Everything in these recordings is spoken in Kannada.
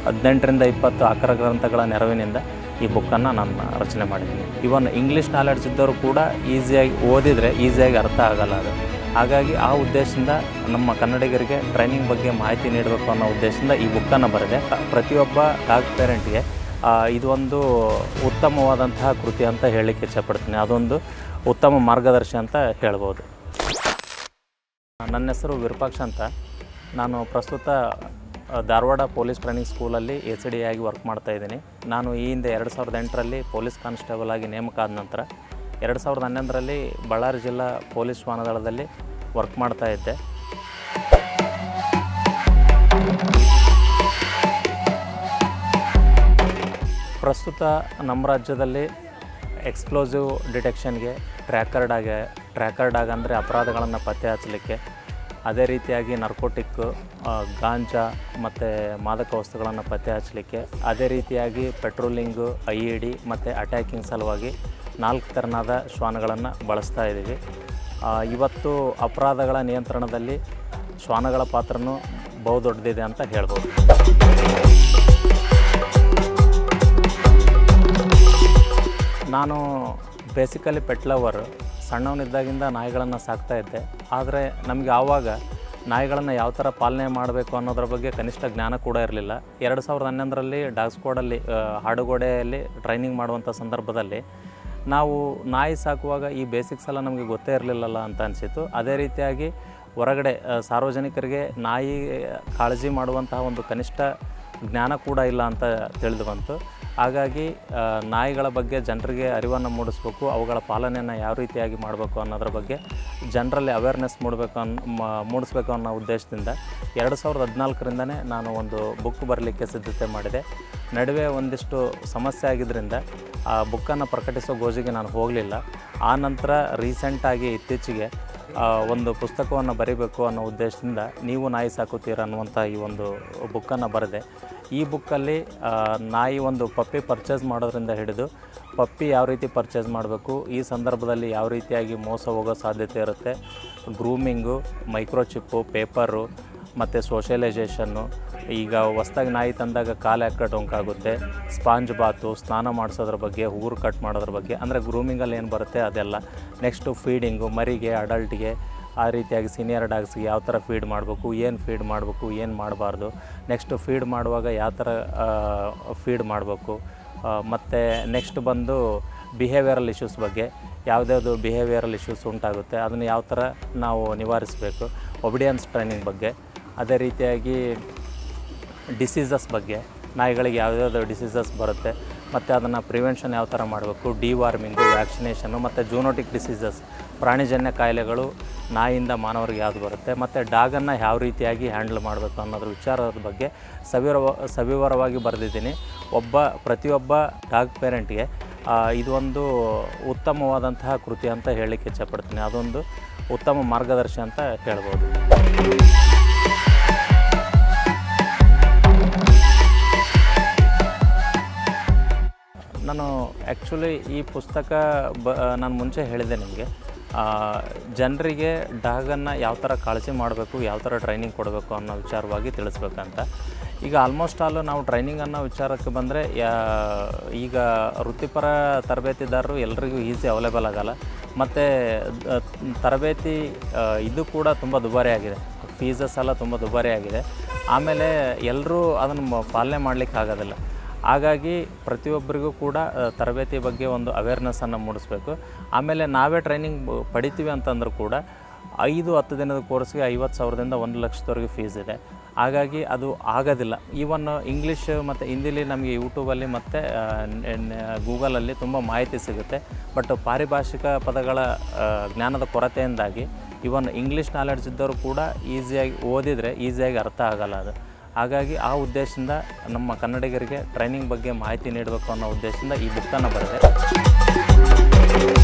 18ರಿಂದ 20 ಆಕರ ಗ್ರಂಥಗಳ ನೆರವಿನಿಂದ ಈ ಬುಕ್ಕನ್ನು ನಾನು ರಚನೆ ಮಾಡಿದ್ದೀನಿ. ಇವನ್ ಇಂಗ್ಲೀಷ್ ನಾಲೆಡ್ಜ್ ಇದ್ದವರು ಕೂಡ ಈಸಿಯಾಗಿ ಓದಿದರೆ ಈಸಿಯಾಗಿ ಅರ್ಥ ಆಗಲ್ಲ ಅದು. ಹಾಗಾಗಿ ಆ ಉದ್ದೇಶದಿಂದ ನಮ್ಮ ಕನ್ನಡಿಗರಿಗೆ ಟ್ರೈನಿಂಗ್ ಬಗ್ಗೆ ಮಾಹಿತಿ ನೀಡಬೇಕು ಅನ್ನೋ ಉದ್ದೇಶದಿಂದ ಈ ಬುಕ್ಕನ್ನು ಬರೆದೆ. ಪ್ರತಿಯೊಬ್ಬ ಡಾಗ್ ಪೇರೆಂಟ್ಗೆ ಇದೊಂದು ಉತ್ತಮವಾದಂತಹ ಕೃತಿ ಅಂತ ಹೇಳಲಿಕ್ಕೆ ಇಷ್ಟಪಡ್ತೀನಿ. ಅದೊಂದು ಉತ್ತಮ ಮಾರ್ಗದರ್ಶಿ ಅಂತ ಹೇಳ್ಬೋದು. ನನ್ನ ಹೆಸರು ವಿರೂಪಾಕ್ಷ ಅಂತ. ನಾನು ಪ್ರಸ್ತುತ ಧಾರವಾಡ ಪೊಲೀಸ್ ಟ್ರೈನಿಂಗ್ ಸ್ಕೂಲಲ್ಲಿ ACD ಆಗಿ ವರ್ಕ್ ಮಾಡ್ತಾಯಿದ್ದೀನಿ. ನಾನು ಈ ಹಿಂದೆ 2008ರಲ್ಲಿ ಪೊಲೀಸ್ ಕಾನ್ಸ್ಟೇಬಲ್ ಆಗಿ ನೇಮಕ ಆದ ನಂತರ 2011ರಲ್ಲಿ ಬಳ್ಳಾರಿ ಜಿಲ್ಲಾ ಪೊಲೀಸ್ ಶ್ವಾನದಳದಲ್ಲಿ ವರ್ಕ್ ಮಾಡ್ತಾಯಿದ್ದೆ. ಪ್ರಸ್ತುತ ನಮ್ಮ ರಾಜ್ಯದಲ್ಲಿ ಎಕ್ಸ್ಪ್ಲೋಸಿವ್ ಡಿಟೆಕ್ಷನ್ಗೆ, ಟ್ರ್ಯಾಕರ್ ಡಾಗ್ ಅಂದರೆ ಅಪರಾಧಗಳನ್ನು ಪತ್ತೆ ಹಚ್ಚಲಿಕ್ಕೆ, ಅದೇ ರೀತಿಯಾಗಿ ನರ್ಕೋಟಿಕ್ಕು, ಗಾಂಜಾ ಮತ್ತು ಮಾದಕ ವಸ್ತುಗಳನ್ನು ಪತ್ತೆ ಹಚ್ಚಲಿಕ್ಕೆ, ಅದೇ ರೀತಿಯಾಗಿ ಪೆಟ್ರೋಲಿಂಗು, IED ಮತ್ತು ಅಟ್ಯಾಕಿಂಗ್ ಸಲುವಾಗಿ 4 ತೆರನಾದ ಶ್ವಾನಗಳನ್ನು ಬಳಸ್ತಾ ಇದ್ದೀವಿ. ಇವತ್ತು ಅಪರಾಧಗಳ ನಿಯಂತ್ರಣದಲ್ಲಿ ಶ್ವಾನಗಳ ಪಾತ್ರನೂ ಬಹುದೊಡ್ಡದಿದೆ ಅಂತ ಹೇಳ್ಬೋದು. ನಾನು ಬೇಸಿಕಲಿ ಪೆಟ್ ಲವರ್. ಸಣ್ಣವನಿದ್ದಾಗಿಂದ ನಾಯಿಗಳನ್ನು ಸಾಕ್ತಾಯಿದ್ದೆ. ಆದರೆ ನಮಗೆ ಆವಾಗ ನಾಯಿಗಳನ್ನು ಯಾವ ಥರ ಪಾಲನೆ ಮಾಡಬೇಕು ಅನ್ನೋದ್ರ ಬಗ್ಗೆ ಕನಿಷ್ಠ ಜ್ಞಾನ ಕೂಡ ಇರಲಿಲ್ಲ. 2011ರಲ್ಲಿ ಡಾಗ್ ಸ್ಕ್ವಾಡಲ್ಲಿ ಹಾಡುಗೋಡೆಯಲ್ಲಿ ಟ್ರೈನಿಂಗ್ ಮಾಡುವಂಥ ಸಂದರ್ಭದಲ್ಲಿ ನಾವು ನಾಯಿ ಸಾಕುವಾಗ ಈ ಬೇಸಿಕ್ಸ್ ಎಲ್ಲ ನಮಗೆ ಗೊತ್ತೇ ಇರಲಿಲ್ಲಲ್ಲ ಅಂತ ಅನಿಸಿತು. ಅದೇ ರೀತಿಯಾಗಿ ಹೊರಗಡೆ ಸಾರ್ವಜನಿಕರಿಗೆ ನಾಯಿ ಕಾಳಜಿ ಮಾಡುವಂತಹ ಒಂದು ಕನಿಷ್ಠ ಜ್ಞಾನ ಕೂಡ ಇಲ್ಲ ಅಂತ ತಿಳಿದು ಬಂತು. ಹಾಗಾಗಿ ನಾಯಿಗಳ ಬಗ್ಗೆ ಜನರಿಗೆ ಅರಿವನ್ನು ಮೂಡಿಸ್ಬೇಕು, ಅವುಗಳ ಪಾಲನೆಯನ್ನು ಯಾವ ರೀತಿಯಾಗಿ ಮಾಡಬೇಕು ಅನ್ನೋದ್ರ ಬಗ್ಗೆ ಜನರಲ್ಲಿ ಅವೇರ್ನೆಸ್ ಮೂಡಿಸ್ಬೇಕು ಅನ್ನೋ ಉದ್ದೇಶದಿಂದ 2014ರಿಂದನೇ ನಾನು ಒಂದು ಬುಕ್ ಬರಲಿಕ್ಕೆ ಸಿದ್ಧತೆ ಮಾಡಿದೆ. ನಡುವೆ ಒಂದಿಷ್ಟು ಸಮಸ್ಯೆ ಆಗಿದ್ದರಿಂದ ಆ ಬುಕ್ಕನ್ನು ಪ್ರಕಟಿಸೋ ಗೋಜಿಗೆ ನಾನು ಹೋಗಲಿಲ್ಲ. ಆ ನಂತರ ರೀಸೆಂಟಾಗಿ ಇತ್ತೀಚೆಗೆ ಒಂದು ಪುಸ್ತಕವನ್ನು ಬರೀಬೇಕು ಅನ್ನೋ ಉದ್ದೇಶದಿಂದ ನೀವು ನಾಯಿ ಸಾಕುತ್ತೀರ ಅನ್ನುವಂಥ ಈ ಒಂದು ಬುಕ್ಕನ್ನು ಬರೆದೆ. ಈ ಬುಕ್ಕಲ್ಲಿ ನಾಯಿ ಒಂದು ಪಪ್ಪಿ ಪರ್ಚೇಸ್ ಮಾಡೋದ್ರಿಂದ ಹಿಡಿದು ಪಪ್ಪಿ ಯಾವ ರೀತಿ ಪರ್ಚೇಸ್ ಮಾಡಬೇಕು, ಈ ಸಂದರ್ಭದಲ್ಲಿ ಯಾವ ರೀತಿಯಾಗಿ ಮೋಸ ಹೋಗೋ ಸಾಧ್ಯತೆ ಇರುತ್ತೆ, ಗ್ರೂಮಿಂಗು, ಮೈಕ್ರೋಚಿಪ್ಪು, ಪೇಪರು ಮತ್ತು ಸೋಷಿಯಲೈಸೇಷನ್ನು, ಈಗ ಹೊಸ್ದಾಗಿ ನಾಯಿ ತಂದಾಗ ಕಾಲು ಯಾಕೆ ಡೊಂಕಾಗುತ್ತೆ, ಸ್ಪಾಂಜ್ ಬಾತು, ಸ್ನಾನ ಮಾಡಿಸೋದ್ರ ಬಗ್ಗೆ, ಉಗುರು ಕಟ್ ಮಾಡೋದ್ರ ಬಗ್ಗೆ, ಅಂದರೆ ಗ್ರೂಮಿಂಗಲ್ಲಿ ಏನು ಬರುತ್ತೆ ಅದೆಲ್ಲ. ನೆಕ್ಸ್ಟು ಫೀಡಿಂಗು, ಮರಿಗೆ, ಅಡಲ್ಟ್ಗೆ, ಆ ರೀತಿಯಾಗಿ ಸೀನಿಯರ್ ಡಾಗ್ಸ್ಗೆ ಯಾವ ಥರ ಫೀಡ್ ಮಾಡಬೇಕು, ಏನು ಫೀಡ್ ಮಾಡಬೇಕು, ಏನು ಮಾಡಬಾರ್ದು, ನೆಕ್ಸ್ಟು ಫೀಡ್ ಮಾಡುವಾಗ ಯಾವ ಥರ ಫೀಡ್ ಮಾಡಬೇಕು, ಮತ್ತು ನೆಕ್ಸ್ಟ್ ಬಂದು ಬಿಹೇವಿಯರಲ್ ಇಶ್ಯೂಸ್ ಬಗ್ಗೆ, ಯಾವುದ್ಯಾವುದು ಬಿಹೇವಿಯರಲ್ ಇಶ್ಯೂಸ್ ಉಂಟಾಗುತ್ತೆ ಅದನ್ನು ಯಾವ ಥರ ನಾವು ನಿವಾರಿಸಬೇಕು, ಒಬಿಡಿಯನ್ಸ್ ಟ್ರೈನಿಂಗ್ ಬಗ್ಗೆ, ಅದೇ ರೀತಿಯಾಗಿ ಡಿಸೀಸಸ್ ಬಗ್ಗೆ, ನಾಯಿಗಳಿಗೆ ಯಾವುದ್ಯಾವುದು ಡಿಸೀಸಸ್ ಬರುತ್ತೆ ಮತ್ತು ಅದನ್ನು ಪ್ರಿವೆನ್ಷನ್ ಯಾವ ಥರ ಮಾಡಬೇಕು, ಡಿವಾರ್ಮಿಂಗು, ವ್ಯಾಕ್ಸಿನೇಷನ್ನು ಮತ್ತು ಜೂನೋಟಿಕ್ ಡಿಸೀಸಸ್, ಪ್ರಾಣಿಜನ್ಯ ಕಾಯಿಲೆಗಳು ನಾಯಿಯಿಂದ ಮಾನವರಿಗೆ ಯಾವುದು ಬರುತ್ತೆ, ಮತ್ತು ಡಾಗನ್ನು ಯಾವ ರೀತಿಯಾಗಿ ಹ್ಯಾಂಡಲ್ ಮಾಡಬೇಕು ಅನ್ನೋದ್ರ ವಿಚಾರದ ಬಗ್ಗೆ ಸವಿವರವಾಗಿ ಬರೆದಿದ್ದೀನಿ. ಪ್ರತಿಯೊಬ್ಬ ಡಾಗ್ ಪೇರೆಂಟ್ಗೆ ಇದೊಂದು ಉತ್ತಮವಾದಂತಹ ಕೃತಿ ಅಂತ ಹೇಳಲಿಕ್ಕೆ ಇಷ್ಟಪಡ್ತೀನಿ. ಅದೊಂದು ಉತ್ತಮ ಮಾರ್ಗದರ್ಶಿ ಅಂತ ಹೇಳ್ಬೋದು. ನಾನು ಆ್ಯಕ್ಚುಲಿ ಈ ಪುಸ್ತಕ ನಾನು ಮುಂಚೆ ಹೇಳಿದೆ ನಿಮಗೆ, ಜನರಿಗೆ ಡಾಗನ್ನು ಯಾವ ಥರ ಕಾಳಜಿ ಮಾಡಬೇಕು, ಯಾವ ಥರ ಟ್ರೈನಿಂಗ್ ಕೊಡಬೇಕು ಅನ್ನೋ ವಿಚಾರವಾಗಿ ತಿಳಿಸ್ಬೇಕಂತ. ಈಗ ಆಲ್ಮೋಸ್ಟ್ ಆಲ್ ನಾವು ಟ್ರೈನಿಂಗ್ ಅನ್ನೋ ವಿಚಾರಕ್ಕೆ ಬಂದರೆ ಈಗ ವೃತ್ತಿಪರ ತರಬೇತಿದಾರರು ಎಲ್ರಿಗೂ ಈಸಿ ಅವೈಲೇಬಲ್ ಆಗಲ್ಲ, ಮತ್ತು ತರಬೇತಿ ಇದು ಕೂಡ ತುಂಬ ದುಬಾರಿ ಆಗಿದೆ, ಫೀಸಸ್ ಎಲ್ಲ ತುಂಬ ದುಬಾರಿ ಆಗಿದೆ. ಆಮೇಲೆ ಎಲ್ಲರೂ ಅದನ್ನು ಪಾಲನೆ ಮಾಡಲಿಕ್ಕೆ ಆಗೋದಿಲ್ಲ. ಹಾಗಾಗಿ ಪ್ರತಿಯೊಬ್ಬರಿಗೂ ಕೂಡ ತರಬೇತಿ ಬಗ್ಗೆ ಒಂದು ಅವೇರ್ನೆಸ್ಸನ್ನು ಮೂಡಿಸ್ಬೇಕು. ಆಮೇಲೆ ನಾವೇ ಟ್ರೈನಿಂಗ್ ಪಡಿತೀವಿ ಅಂತಂದ್ರೂ ಕೂಡ 5-10 ದಿನದ ಕೋರ್ಸ್ಗೆ 50,000ದಿಂದ 1 ಲಕ್ಷದವರೆಗೆ ಫೀಸ್ ಇದೆ. ಹಾಗಾಗಿ ಅದು ಆಗೋದಿಲ್ಲ. ಈವನ್ ಇಂಗ್ಲೀಷ್ ಮತ್ತು ಹಿಂದಿಲಿ ನಮಗೆ ಯೂಟ್ಯೂಬಲ್ಲಿ ಮತ್ತು ಗೂಗಲಲ್ಲಿ ತುಂಬ ಮಾಹಿತಿ ಸಿಗುತ್ತೆ. ಬಟ್ ಪಾರಿಭಾಷಿಕ ಪದಗಳ ಜ್ಞಾನದ ಕೊರತೆಯಿಂದಾಗಿ ಇವನ್ ಇಂಗ್ಲೀಷ್ ನಾಲೆಡ್ಜ್ ಇದ್ದವರು ಕೂಡ ಈಸಿಯಾಗಿ ಓದಿದರೆ ಈಸಿಯಾಗಿ ಅರ್ಥ ಆಗಲ್ಲ ಅದು. ಹಾಗಾಗಿ ಆ ಉದ್ದೇಶದಿಂದ ನಮ್ಮ ಕನ್ನಡಿಗರಿಗೆ ಟ್ರೈನಿಂಗ್ ಬಗ್ಗೆ ಮಾಹಿತಿ ನೀಡಬೇಕು ಅನ್ನೋ ಉದ್ದೇಶದಿಂದ ಈ ಬುಕ್ಕನ್ನು ಬರೆದೆ.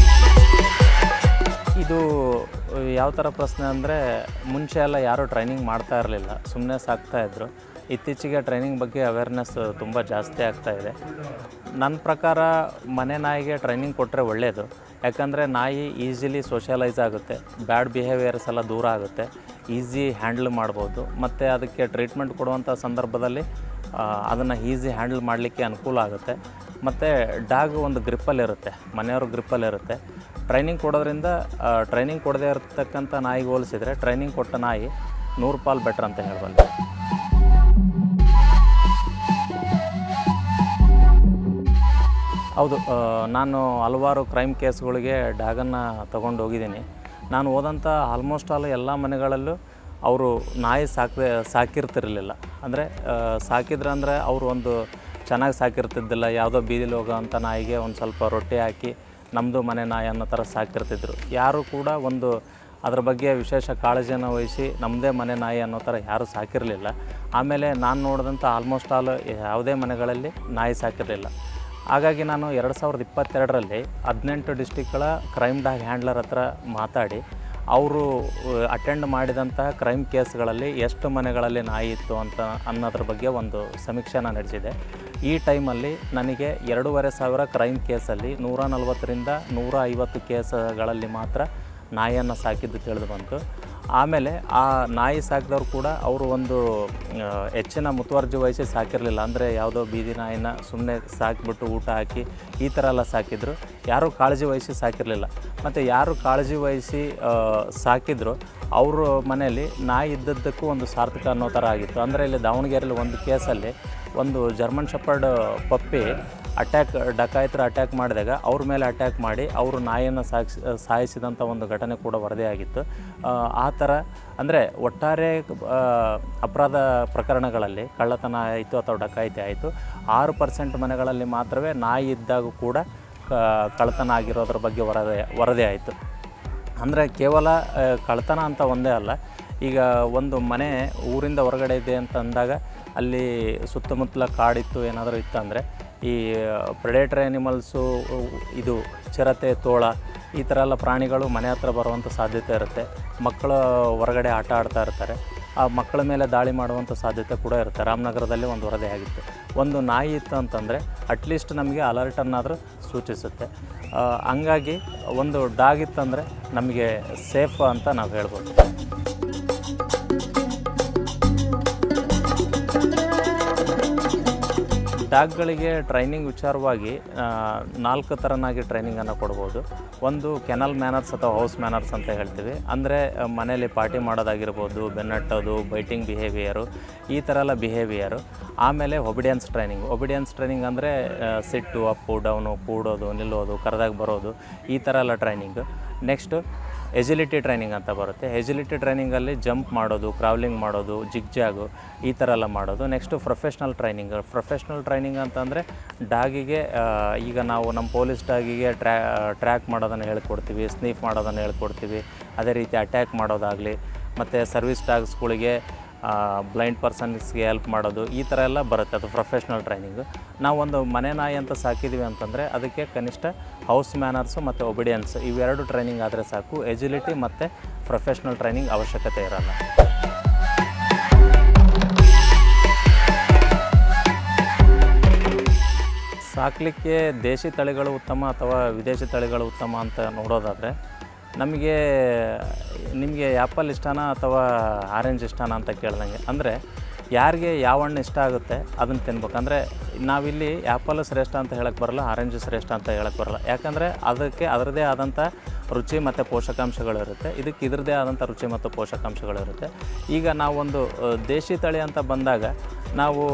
ಇದು ಯಾವ ಥರ ಪ್ರಶ್ನೆ ಅಂದರೆ, ಮುಂಚೆ ಎಲ್ಲ ಯಾರೂ ಟ್ರೈನಿಂಗ್ ಮಾಡ್ತಾ ಇರಲಿಲ್ಲ, ಸುಮ್ಮನೆ ಸಾಕ್ತಾಯಿದ್ರು. ಇತ್ತೀಚೆಗೆ ಟ್ರೈನಿಂಗ್ ಬಗ್ಗೆ ಅವೇರ್ನೆಸ್ ತುಂಬ ಜಾಸ್ತಿ ಆಗ್ತಾಯಿದೆ. ನನ್ನ ಪ್ರಕಾರ ಮನೆ ನಾಯಿಗೆ ಟ್ರೈನಿಂಗ್ ಕೊಟ್ಟರೆ ಒಳ್ಳೆಯದು. ಯಾಕಂದರೆ ನಾಯಿ ಈಸಿಲಿ ಸೋಷಿಯಲೈಸ್ ಆಗುತ್ತೆ, ಬ್ಯಾಡ್ ಬಿಹೇವಿಯರ್ಸ್ ಎಲ್ಲ ದೂರ ಆಗುತ್ತೆ, ಈಸಿ ಹ್ಯಾಂಡಲ್ ಮಾಡ್ಬೋದು. ಮತ್ತು ಅದಕ್ಕೆ ಟ್ರೀಟ್ಮೆಂಟ್ ಕೊಡುವಂಥ ಸಂದರ್ಭದಲ್ಲಿ ಅದನ್ನು ಈಸಿ ಹ್ಯಾಂಡಲ್ ಮಾಡಲಿಕ್ಕೆ ಅನುಕೂಲ ಆಗುತ್ತೆ. ಮತ್ತು ಡಾಗ್ ಒಂದು ಗ್ರಿಪ್ಪಲ್ಲಿರುತ್ತೆ, ಮನೆಯವ್ರ ಗ್ರಿಪ್ಪಲ್ಲಿರುತ್ತೆ. ಟ್ರೈನಿಂಗ್ ಕೊಡೋದ್ರಿಂದ ಟ್ರೈನಿಂಗ್ ಕೊಡದೇ ಇರತಕ್ಕಂಥ ನಾಯಿಗೆ ಹೋಲಿಸಿದರೆ ಟ್ರೈನಿಂಗ್ ಕೊಟ್ಟ ನಾಯಿ 100 ಪಾಲು ಬೆಟ್ರ್ ಅಂತ ಹೇಳಬಲ್ಲೆ. ಹೌದು, ನಾನು ಹಲವಾರು ಕ್ರೈಮ್ ಕೇಸ್ಗಳಿಗೆ ಡಾಗನ್ನು ತೊಗೊಂಡು ಹೋಗಿದ್ದೀನಿ. ನಾನು ಹೋದಂಥ ಆಲ್ಮೋಸ್ಟ್ ಆಲ್ ಎಲ್ಲ ಮನೆಗಳಲ್ಲೂ ಅವರು ನಾಯಿ ಸಾಕಿರ್ತಿರಲಿಲ್ಲ. ಅಂದರೆ ಸಾಕಿದ್ರಂದರೆ ಅವರು ಒಂದು ಚೆನ್ನಾಗಿ ಸಾಕಿರ್ತಿದ್ದಿಲ್ಲ. ಯಾವುದೋ ಬೀದಿಲಿ ಹೋಗೋ ಅಂಥ ನಾಯಿಗೆ ಒಂದು ಸ್ವಲ್ಪ ರೊಟ್ಟಿ ಹಾಕಿ ನಮ್ಮದು ಮನೆ ನಾಯಿ ಅನ್ನೋ ಥರ ಸಾಕಿರ್ತಿದ್ರು. ಯಾರೂ ಕೂಡ ಒಂದು ಅದ್ರ ಬಗ್ಗೆ ವಿಶೇಷ ಕಾಳಜಿಯನ್ನು ವಹಿಸಿ ನಮ್ಮದೇ ಮನೆ ನಾಯಿ ಅನ್ನೋ ಥರ ಯಾರೂ ಸಾಕಿರಲಿಲ್ಲ. ಆಮೇಲೆ ನಾನು ನೋಡಿದಂಥ ಆಲ್ಮೋಸ್ಟ್ ಆಲ್ ಯಾವುದೇ ಮನೆಗಳಲ್ಲಿ ನಾಯಿ ಸಾಕಿರಲಿಲ್ಲ. ಹಾಗಾಗಿ ನಾನು 2022ರಲ್ಲಿ 18 ಡಿಸ್ಟಿಕ್ಗಳ ಕ್ರೈಮ್ ಡಾಗ್ ಹ್ಯಾಂಡ್ಲರ್ ಹತ್ರ ಮಾತಾಡಿ ಅವರು ಅಟೆಂಡ್ ಮಾಡಿದಂತಹ ಕ್ರೈಮ್ ಕೇಸ್ಗಳಲ್ಲಿ ಎಷ್ಟು ಮನೆಗಳಲ್ಲಿ ನಾಯಿ ಇತ್ತು ಅಂತ ಅನ್ನೋದ್ರ ಬಗ್ಗೆ ಒಂದು ಸಮೀಕ್ಷೆನ ನಡೆಸಿದೆ. ಈ ಟೈಮಲ್ಲಿ ನನಗೆ 2,500 ಕ್ರೈಮ್ ಕೇಸಲ್ಲಿ 140ರಿಂದ 150 ಕೇಸ್ಗಳಲ್ಲಿ ಮಾತ್ರ ನಾಯಿಯನ್ನು ಸಾಕಿದ್ದು ತಿಳಿದು ಬಂತು. ಆಮೇಲೆ ಆ ನಾಯಿ ಸಾಕಿದವರು ಕೂಡ ಅವರು ಒಂದು ಹೆಚ್ಚಿನ ಮುತುವರ್ಜಿ ವಹಿಸಿ ಸಾಕಿರಲಿಲ್ಲ. ಅಂದರೆ ಯಾವುದೋ ಬೀದಿ ನಾಯಿನ ಸುಮ್ಮನೆ ಸಾಕಿಬಿಟ್ಟು ಊಟ ಹಾಕಿ ಈ ಥರ ಎಲ್ಲ ಸಾಕಿದ್ರು. ಯಾರೂ ಕಾಳಜಿ ವಹಿಸಿ ಸಾಕಿರಲಿಲ್ಲ. ಮತ್ತು ಯಾರು ಕಾಳಜಿ ವಹಿಸಿ ಸಾಕಿದ್ರು ಅವ್ರ ಮನೆಯಲ್ಲಿ ನಾಯಿ ಇದ್ದದ್ದಕ್ಕೂ ಒಂದು ಸಾರ್ಥಕ ಅನ್ನೋ ಥರ ಆಗಿತ್ತು. ಅಂದರೆ ಇಲ್ಲಿ ದಾವಣಗೆರೆಯಲ್ಲಿ ಒಂದು ಕೇಸಲ್ಲಿ ಒಂದು ಜರ್ಮನ್ ಶೆಪರ್ಡ್ ಪಪ್ಪಿ ಡಕಾಯಿತರ ಅಟ್ಯಾಕ್ ಮಾಡಿದಾಗ ಅವ್ರ ಮೇಲೆ ಅಟ್ಯಾಕ್ ಮಾಡಿ ಅವರು ನಾಯಿಯನ್ನು ಸಾಯಿಸಿದಂಥ ಒಂದು ಘಟನೆ ಕೂಡ ವರದಿಯಾಗಿತ್ತು. ಆ ಥರ ಅಂದರೆ ಒಟ್ಟಾರೆ ಅಪರಾಧ ಪ್ರಕರಣಗಳಲ್ಲಿ ಕಳ್ಳತನ ಆಯಿತು ಅಥವಾ ಡಕಾಯಿತಿ ಆಯಿತು 6% ಮನೆಗಳಲ್ಲಿ ಮಾತ್ರವೇ ನಾಯಿ ಇದ್ದಾಗ ಕೂಡ ಕಳ್ಳತನ ಆಗಿರೋದ್ರ ಬಗ್ಗೆ ವರದಿ ಆಯಿತು. ಅಂದರೆ ಕೇವಲ ಕಳ್ಳತನ ಅಂತ ಒಂದೇ ಅಲ್ಲ, ಈಗ ಒಂದು ಮನೆ ಊರಿಂದ ಹೊರಗಡೆ ಇದೆ ಅಂತ ಅಂದಾಗ ಅಲ್ಲಿ ಸುತ್ತಮುತ್ತಲ ಕಾಡಿತ್ತು ಏನಾದರೂ ಇತ್ತಂದರೆ ಈ ಪ್ರೆಡೇಟರ್ ಆ್ಯನಿಮಲ್ಸು, ಇದು ಚಿರತೆ, ತೋಳ ಈ ಥರ ಎಲ್ಲ ಪ್ರಾಣಿಗಳು ಮನೆ ಹತ್ರ ಬರುವಂಥ ಸಾಧ್ಯತೆ ಇರುತ್ತೆ. ಮಕ್ಕಳು ಹೊರಗಡೆ ಆಟ ಆಡ್ತಾ ಇರ್ತಾರೆ, ಆ ಮಕ್ಕಳ ಮೇಲೆ ದಾಳಿ ಮಾಡುವಂಥ ಸಾಧ್ಯತೆ ಕೂಡ ಇರುತ್ತೆ. ರಾಮನಗರದಲ್ಲಿ ಒಂದು ವರದಿ ಆಗಿತ್ತು. ಒಂದು ನಾಯಿ ಇತ್ತು ಅಂತಂದರೆ ಅಟ್ಲೀಸ್ಟ್ ನಮಗೆ ಅಲರ್ಟನ್ನಾದರೂ ಸೂಚಿಸುತ್ತೆ. ಹಂಗಾಗಿ ಒಂದು ಡಾಗ್ ಇತ್ತಂದರೆ ನಮಗೆ ಸೇಫ್ ಅಂತ ನಾವು ಹೇಳ್ಬೋದು. ಡಾಗ್ಗಳಿಗೆ ಟ್ರೈನಿಂಗ್ ವಿಚಾರವಾಗಿ 4 ಥರನಾಗಿ ಟ್ರೈನಿಂಗನ್ನು ಕೊಡ್ಬೋದು. ಒಂದು ಕೆನಲ್ ಮ್ಯಾನರ್ಸ್ ಅಥವಾ ಹೌಸ್ ಮ್ಯಾನರ್ಸ್ ಅಂತ ಹೇಳ್ತೀವಿ. ಅಂದರೆ ಮನೆಯಲ್ಲಿ ಪಾರ್ಟಿ ಮಾಡೋದಾಗಿರ್ಬೋದು, ಬೆನ್ನಟ್ಟೋದು, ಬೈಟಿಂಗ್ ಬಿಹೇವಿಯರು, ಈ ಥರ ಎಲ್ಲ ಬಿಹೇವಿಯರು. ಆಮೇಲೆ ಒಬಿಡಿಯನ್ಸ್ ಟ್ರೈನಿಂಗ್ ಅಂದರೆ ಸಿಟ್ಟು, ಅಪ್ಪು, ಡೌನು, ಕೂಡೋದು, ನಿಲ್ಲೋದು, ಕರೆದಾಗ ಬರೋದು, ಈ ಥರ ಎಲ್ಲ ಟ್ರೈನಿಂಗು. ನೆಕ್ಸ್ಟು ಎಜಿಲಿಟಿ ಟ್ರೈನಿಂಗ್ ಅಂತ ಬರುತ್ತೆ. ಎಜಿಲಿಟಿ ಟ್ರೈನಿಂಗಲ್ಲಿ ಜಂಪ್ ಮಾಡೋದು, ಕ್ರಾವ್ಲಿಂಗ್ ಮಾಡೋದು, ಜಿಗ್ಜಾಗು, ಈ ಥರ ಎಲ್ಲ ಮಾಡೋದು. ನೆಕ್ಸ್ಟು ಪ್ರೊಫೆಷ್ನಲ್ ಟ್ರೈನಿಂಗ್ ಅಂತಂದರೆ ಡಾಗಿಗೆ ಈಗ ನಾವು ನಮ್ಮ ಪೊಲೀಸ್ ಡಾಗಿಗೆ ಟ್ರ್ಯಾಕ್ ಮಾಡೋದನ್ನು ಹೇಳ್ಕೊಡ್ತೀವಿ, ಸ್ನೀಫ್ ಮಾಡೋದನ್ನು ಹೇಳ್ಕೊಡ್ತೀವಿ. ಅದೇ ರೀತಿ ಅಟ್ಯಾಕ್ ಮಾಡೋದಾಗಲಿ, ಮತ್ತು ಸರ್ವಿಸ್ ಡಾಗ್ಸ್ಗಳಿಗೆ ಬ್ಲೈಂಡ್ ಪರ್ಸನ್ಸ್ಗೆ ಹೆಲ್ಪ್ ಮಾಡೋದು, ಈ ಥರ ಎಲ್ಲ ಬರುತ್ತೆ. ಅದು ಪ್ರೊಫೆಷ್ನಲ್ ಟ್ರೈನಿಂಗು. ನಾವೊಂದು ಮನೆ ನಾಯಿ ಅಂತ ಸಾಕಿದ್ದೀವಿ ಅಂತಂದರೆ ಅದಕ್ಕೆ ಕನಿಷ್ಠ ಹೌಸ್ ಮ್ಯಾನರ್ಸು ಮತ್ತು ಒಬಿಡಿಯನ್ಸ್ ಇವೆರಡು ಟ್ರೈನಿಂಗ್ ಆದರೆ ಸಾಕು. ಎಜಿಲಿಟಿ ಮತ್ತು ಪ್ರೊಫೆಷ್ನಲ್ ಟ್ರೈನಿಂಗ್ ಅವಶ್ಯಕತೆ ಇರಲ್ಲ. ಸಾಕಲಿಕ್ಕೆ ದೇಶಿ ತಳಿಗಳು ಉತ್ತಮ ಅಥವಾ ವಿದೇಶಿ ತಳಿಗಳು ಉತ್ತಮ ಅಂತ ನೋಡೋದಾದರೆ ನಿಮಗೆ ಆ್ಯಪಲ್ ಇಷ್ಟನಾ ಅಥವಾ ಆರೆಂಜ್ ಇಷ್ಟನಾ ಅಂತ ಕೇಳ್ದಂಗೆ. ಅಂದರೆ ಯಾರಿಗೆ ಯಾವ ಹಣ್ಣು ಇಷ್ಟ ಆಗುತ್ತೆ ಅದನ್ನು ತಿನ್ಬೇಕು. ಅಂದರೆ ನಾವಿಲ್ಲಿ ಆ್ಯಪಲ್ ಶ್ರೇಷ್ಠ ಅಂತ ಹೇಳಕ್ಕೆ ಬರಲ್ಲ, ಆರೆಂಜ್ ಶ್ರೇಷ್ಠ ಅಂತ ಹೇಳಕ್ಕೆ ಬರಲ್ಲ. ಯಾಕಂದರೆ ಅದಕ್ಕೆ ಅದರದೇ ಆದಂಥ ರುಚಿ ಮತ್ತು ಪೋಷಕಾಂಶಗಳಿರುತ್ತೆ, ಇದಕ್ಕೆ ಇದರದೇ ಆದಂಥ ರುಚಿ ಮತ್ತು ಪೋಷಕಾಂಶಗಳಿರುತ್ತೆ. ಈಗ ನಾವೊಂದು ದೇಶಿ ತಳಿ ಅಂತ ಬಂದಾಗ ನಾವು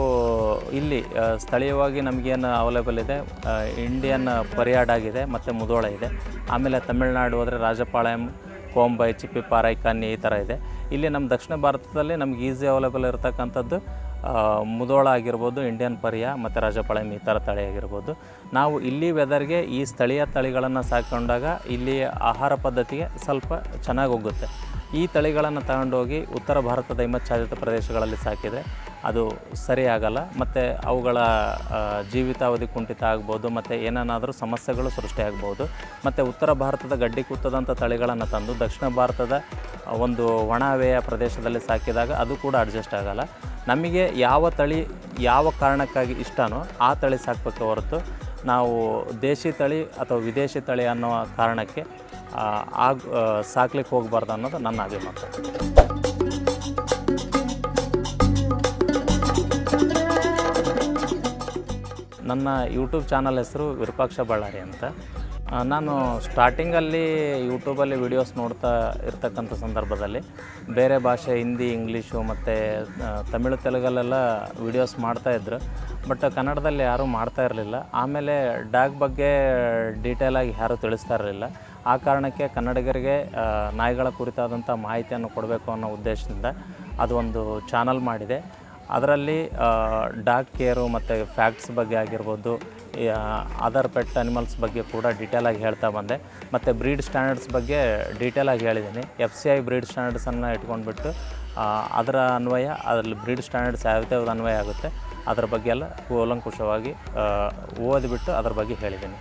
ಇಲ್ಲಿ ಸ್ಥಳೀಯವಾಗಿ ನಮಗೇನು ಅವೈಲೇಬಲ್ ಇದೆ, ಇಂಡಿಯನ್ ಪರಿಯಾಡ್ ಆಗಿದೆ ಮತ್ತು ಮುಧೋಳ ಇದೆ. ಆಮೇಲೆ ತಮಿಳ್ನಾಡು ಹೋದರೆ ರಾಜಪಾಳ್ಯಂ, ಕೊಂಬೈ, ಚಿಪ್ಪಿಪಾರೈ, ಕನ್ನಿ ಈ ಥರ ಇದೆ. ಇಲ್ಲಿ ನಮ್ಮ ದಕ್ಷಿಣ ಭಾರತದಲ್ಲಿ ನಮ್ಗೆ ಈಸಿ ಅವೈಲೇಬಲ್ ಇರತಕ್ಕಂಥದ್ದು ಮುಧೋಳ ಆಗಿರ್ಬೋದು, ಇಂಡಿಯನ್ ಪರಿಯಾ ಮತ್ತು ರಾಜಪಾಳ್ಯಂ ಈ ಥರ ತಳಿ ಆಗಿರ್ಬೋದು. ನಾವು ಇಲ್ಲಿ ವೆದರ್ಗೆ ಈ ಸ್ಥಳೀಯ ತಳಿಗಳನ್ನು ಸಾಕೊಂಡಾಗ ಇಲ್ಲಿ ಆಹಾರ ಪದ್ಧತಿಗೆ ಸ್ವಲ್ಪ ಚೆನ್ನಾಗಿ ಹೋಗುತ್ತೆ. ಈ ತಳಿಗಳನ್ನು ತಗೊಂಡೋಗಿ ಉತ್ತರ ಭಾರತದ ಹಿಮಚ್ಛಾದಿತ ಪ್ರದೇಶಗಳಲ್ಲಿ ಸಾಕಿದರೆ ಅದು ಸರಿಯಾಗಲ್ಲ, ಮತ್ತು ಅವುಗಳ ಜೀವಿತಾವಧಿ ಕುಂಠಿತ ಆಗ್ಬೋದು, ಮತ್ತು ಏನೇನಾದರೂ ಸಮಸ್ಯೆಗಳು ಸೃಷ್ಟಿಯಾಗ್ಬೋದು. ಮತ್ತು ಉತ್ತರ ಭಾರತದ ಗಡ್ಡಿ ಕುತ್ತದಂಥ ತಳಿಗಳನ್ನು ತಂದು ದಕ್ಷಿಣ ಭಾರತದ ಒಂದು ಒಣ ಹವೆಯ ಪ್ರದೇಶದಲ್ಲಿ ಸಾಕಿದಾಗ ಅದು ಕೂಡ ಅಡ್ಜಸ್ಟ್ ಆಗಲ್ಲ. ನಮಗೆ ಯಾವ ತಳಿ ಯಾವ ಕಾರಣಕ್ಕಾಗಿ ಇಷ್ಟನೋ ಆ ತಳಿ ಸಾಕಬೇಕೆ ಹೊರತು ನಾವು ದೇಶಿ ತಳಿ ಅಥವಾ ವಿದೇಶಿ ತಳಿ ಅನ್ನೋ ಕಾರಣಕ್ಕೆ ಸಾಕ್ಲಿಕ್ಕೆ ಹೋಗಬಾರ್ದು ಅನ್ನೋದು ನನ್ನ ಅಭಿಮತ. ನನ್ನ ಯೂಟ್ಯೂಬ್ ಚಾನಲ್ ಹೆಸರು ವಿರೂಪಾಕ್ಷ ಬಳ್ಳಾರಿ ಅಂತ. ನಾನು ಸ್ಟಾರ್ಟಿಂಗಲ್ಲಿ ಯೂಟ್ಯೂಬಲ್ಲಿ ವೀಡಿಯೋಸ್ ನೋಡ್ತಾ ಇರ್ತಕ್ಕಂಥ ಸಂದರ್ಭದಲ್ಲಿ ಬೇರೆ ಭಾಷೆ ಹಿಂದಿ, ಇಂಗ್ಲೀಷು ಮತ್ತು ತಮಿಳು, ತೆಲುಗಲ್ಲೆಲ್ಲ ವೀಡಿಯೋಸ್ ಮಾಡ್ತಾಯಿದ್ರು. ಬಟ್ ಕನ್ನಡದಲ್ಲಿ ಯಾರೂ ಮಾಡ್ತಾ ಇರಲಿಲ್ಲ. ಆಮೇಲೆ ಡಾಗ್ ಬಗ್ಗೆ ಡೀಟೇಲಾಗಿ ಯಾರೂ ತಿಳಿಸ್ತಾ ಇರಲಿಲ್ಲ. ಆ ಕಾರಣಕ್ಕೆ ಕನ್ನಡಿಗರಿಗೆ ನಾಯಿಗಳ ಕುರಿತಾದಂಥ ಮಾಹಿತಿಯನ್ನು ಕೊಡಬೇಕು ಅನ್ನೋ ಉದ್ದೇಶದಿಂದ ಅದು ಒಂದು ಚಾನಲ್ ಮಾಡಿದೆ. ಅದರಲ್ಲಿ ಡಾಗ್ ಕೇರು ಮತ್ತು ಫ್ಯಾಕ್ಟ್ಸ್ ಬಗ್ಗೆ ಆಗಿರ್ಬೋದು, ಅದರ್ ಪೆಟ್ ಅನಿಮಲ್ಸ್ ಬಗ್ಗೆ ಕೂಡ ಡೀಟೇಲಾಗಿ ಹೇಳ್ತಾ ಬಂದೆ. ಮತ್ತು ಬ್ರೀಡ್ ಸ್ಟ್ಯಾಂಡರ್ಡ್ಸ್ ಬಗ್ಗೆ ಡೀಟೇಲಾಗಿ ಹೇಳಿದ್ದೀನಿ. FCI ಬ್ರೀಡ್ ಸ್ಟ್ಯಾಂಡರ್ಡ್ಸನ್ನು ಇಟ್ಕೊಂಡ್ಬಿಟ್ಟು ಅದರ ಅನ್ವಯ, ಅದರಲ್ಲಿ ಬ್ರೀಡ್ ಸ್ಟ್ಯಾಂಡರ್ಡ್ಸ್ ಯಾವ್ಯಾವ್ದು ಅನ್ವಯ ಆಗುತ್ತೆ ಅದರ ಬಗ್ಗೆ ಎಲ್ಲ ಕೂಲಂಕುಷವಾಗಿ ಓದಿಬಿಟ್ಟು ಅದ್ರ ಬಗ್ಗೆ ಹೇಳಿದ್ದೀನಿ.